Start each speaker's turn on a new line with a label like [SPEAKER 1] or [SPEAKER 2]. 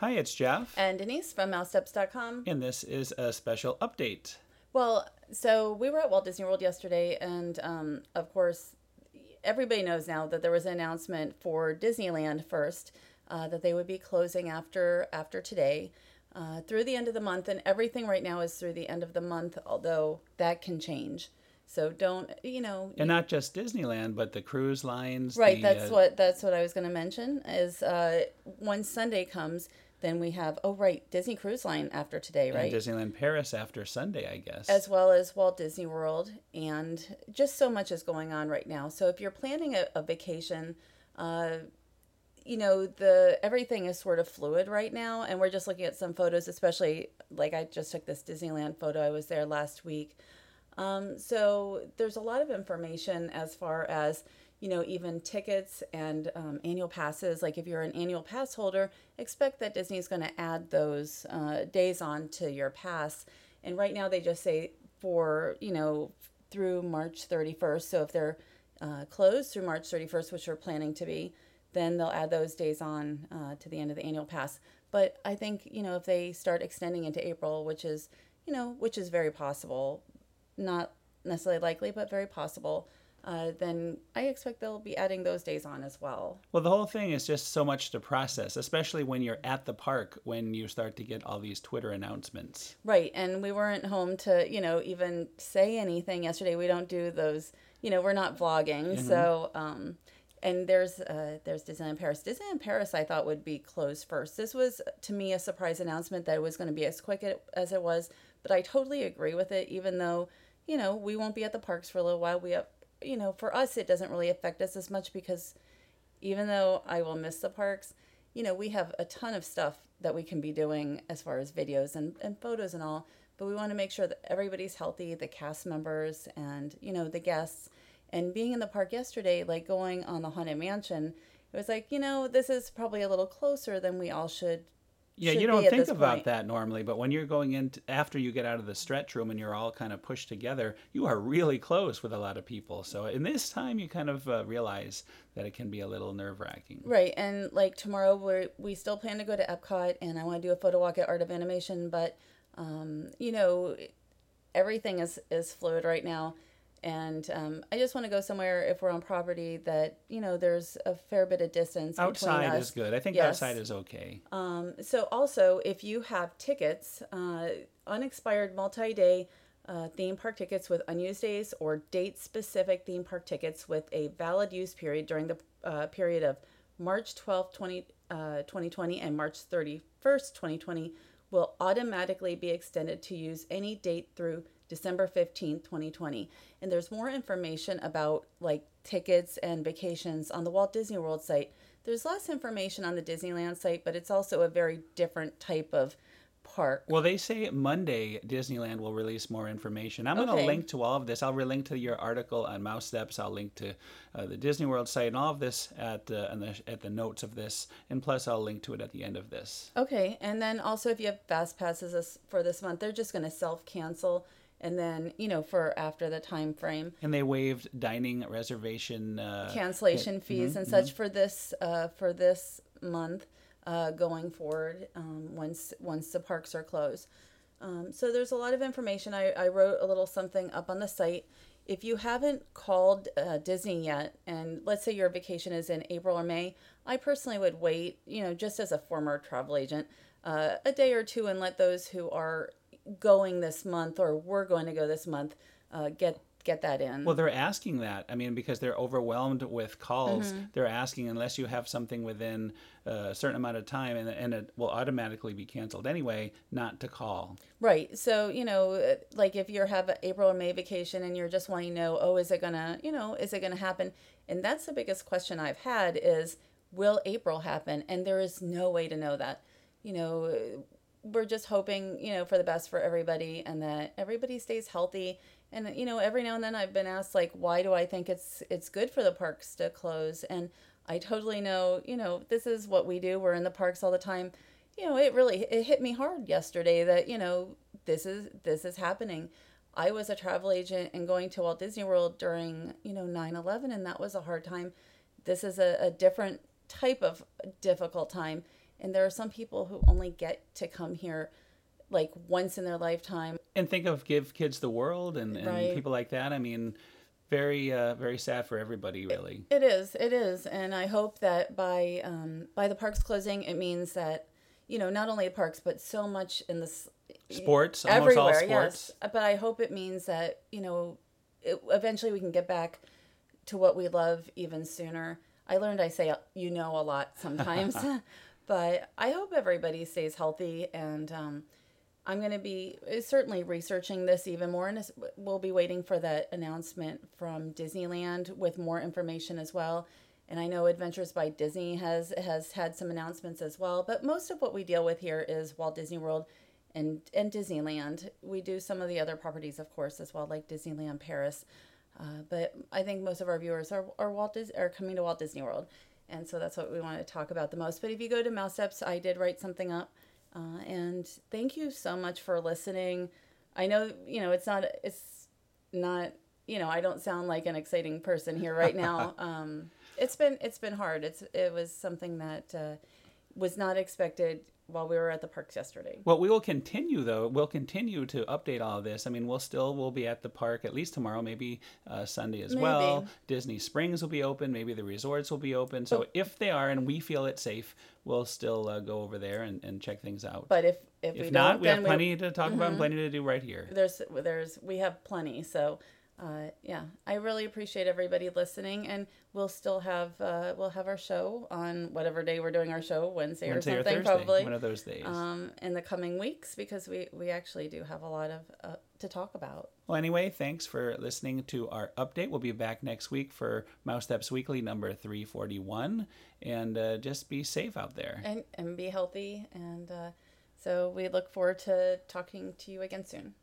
[SPEAKER 1] Hi, it's Jeff,
[SPEAKER 2] And Denise from mousesteps.com.
[SPEAKER 1] and this is a special update.
[SPEAKER 2] Well, so we were at Walt Disney World yesterday, and of course, everybody knows now that there was an announcement for Disneyland first that they would be closing after today through the end of the month, and everything right now is through the end of the month, although that can change. So don't,
[SPEAKER 1] And not just Disneyland, but the cruise lines,
[SPEAKER 2] right.
[SPEAKER 1] the
[SPEAKER 2] That's what I was going to mention is when Sunday comes, then we have Disney Cruise Line after today,
[SPEAKER 1] and
[SPEAKER 2] right?
[SPEAKER 1] Disneyland Paris after Sunday, I guess.
[SPEAKER 2] As well as Walt Disney World, and just so much is going on right now. So if you're planning a vacation, the everything is sort of fluid right now, and we're just looking at some photos, especially like I just took this Disneyland photo. I was there last week. So there's a lot of information as far as, even tickets and annual passes. Like if you're an annual pass holder, expect that Disney's going to add those days on to your pass. And right now they just say for, through March 31st. So if they're closed through March 31st, which we're planning to be, then they'll add those days on to the end of the annual pass. But I think, if they start extending into April, which is very possible, not necessarily likely, but very possible, then I expect they'll be adding those days on as well.
[SPEAKER 1] Well, the whole thing is just so much to process, especially when you're at the park, when you start to get all these Twitter announcements.
[SPEAKER 2] Right, and we weren't home to, even say anything yesterday. We don't do those, we're not vlogging, so and there's Disneyland Paris. Disneyland Paris, I thought, would be closed first. This was, to me, a surprise announcement that it was going to be as quick as it was, but I totally agree with it, even though, we won't be at the parks for a little while. We have, for us, it doesn't really affect us as much because even though I will miss the parks, we have a ton of stuff that we can be doing as far as videos and photos and all, but we want to make sure that everybody's healthy, the cast members and, the guests. And being in the park yesterday, like going on the Haunted Mansion, it was like, this is probably a little closer than we all should.
[SPEAKER 1] Yeah,
[SPEAKER 2] should
[SPEAKER 1] you
[SPEAKER 2] be
[SPEAKER 1] don't
[SPEAKER 2] at
[SPEAKER 1] think
[SPEAKER 2] this
[SPEAKER 1] about
[SPEAKER 2] point.
[SPEAKER 1] that normally, but when you're going in after you get out of the stretch room and you're all kind of pushed together, you are really close with a lot of people. So in this time, you kind of realize that it can be a little nerve-wracking.
[SPEAKER 2] Right, and like tomorrow, we still plan to go to Epcot, and I want to do a photo walk at Art of Animation, but um, you know, everything is fluid right now. And I just want to go somewhere if we're on property that, there's a fair bit of distance between
[SPEAKER 1] Outside is
[SPEAKER 2] us.
[SPEAKER 1] good. I think outside
[SPEAKER 2] Yes.
[SPEAKER 1] is okay.
[SPEAKER 2] So also, if you have tickets, unexpired multi-day theme park tickets with unused days or date-specific theme park tickets with a valid use period during the period of March 12th, 2020 and March 31st, 2020 will automatically be extended to use any date through December 15th, 2020. And there's more information about like tickets and vacations on the Walt Disney World site. There's less information on the Disneyland site, but it's also a very different type of park.
[SPEAKER 1] Well, they say Monday Disneyland will release more information. I'm going to
[SPEAKER 2] Okay.
[SPEAKER 1] link to all of this. I'll relink to your article on Mouse Steps. I'll link to the Disney World site and all of this at the notes of this, and plus I'll link to it at the end of this.
[SPEAKER 2] Okay. And then also if you have fast passes for this month, they're just going to self cancel and then, for after the time frame.
[SPEAKER 1] And they waived dining reservation
[SPEAKER 2] Cancellation fees and such for this month going forward once the parks are closed. So there's a lot of information. I wrote a little something up on the site. If you haven't called Disney yet, and let's say your vacation is in April or May, I personally would wait, just as a former travel agent, a day or two and let those who are going this month or were going to go this month get that in.
[SPEAKER 1] Well, they're asking that. I mean, because they're overwhelmed with calls, they're asking unless you have something within a certain amount of time, and it will automatically be canceled anyway, not to call.
[SPEAKER 2] Right. So, like if you have an April or May vacation and you're just wanting to know, oh, is it gonna happen? And that's the biggest question I've had is, will April happen? And there is no way to know that. We're just hoping, for the best for everybody and that everybody stays healthy. And, every now and then I've been asked, like, why do I think it's good for the parks to close? And I totally know, this is what we do. We're in the parks all the time. It hit me hard yesterday that, this is happening. I was a travel agent and going to Walt Disney World during, 9/11, and that was a hard time. This is a different type of difficult time. And there are some people who only get to come here like once in their lifetime.
[SPEAKER 1] And think of Give Kids the World and
[SPEAKER 2] Right.
[SPEAKER 1] people like that. I mean, very sad for everybody, really.
[SPEAKER 2] It is, and I hope that by the parks closing, it means that not only the parks but so much in this
[SPEAKER 1] Sports, almost all
[SPEAKER 2] everywhere.
[SPEAKER 1] sports.
[SPEAKER 2] Yes, but I hope it means that eventually we can get back to what we love even sooner. I learned I say a lot sometimes, but I hope everybody stays healthy, and I'm going to be certainly researching this even more, and we'll be waiting for that announcement from Disneyland with more information as well. And I know Adventures by Disney has had some announcements as well, but most of what we deal with here is Walt Disney World and Disneyland. We do some of the other properties, of course, as well, like Disneyland Paris. But I think most of our viewers are coming to Walt Disney World, and so that's what we want to talk about the most. But if you go to Mouse Steps, I did write something up, and thank you so much for listening. I know it's not I don't sound like an exciting person here right now. It's been hard. It was something that was not expected while we were at the parks yesterday.
[SPEAKER 1] Well, we will continue, though. We'll continue to update all of this. I mean, we'll be at the park at least tomorrow, maybe Sunday as well. Disney Springs will be open. Maybe the resorts will be open. So if they are and we feel it's safe, we'll still go over there and check things out.
[SPEAKER 2] But if
[SPEAKER 1] we not, we have plenty to talk about and plenty to do right here.
[SPEAKER 2] We have plenty. So yeah, I really appreciate everybody listening, and we'll still have our show on whatever day we're doing our show, Wednesday or something,
[SPEAKER 1] or Thursday,
[SPEAKER 2] probably
[SPEAKER 1] one of those days.
[SPEAKER 2] In the coming weeks, because we actually do have a lot of to talk about.
[SPEAKER 1] Well, anyway, thanks for listening to our update. We'll be back next week for Mouse Steps Weekly number 341, and just be safe out there
[SPEAKER 2] And be healthy, and so we look forward to talking to you again soon.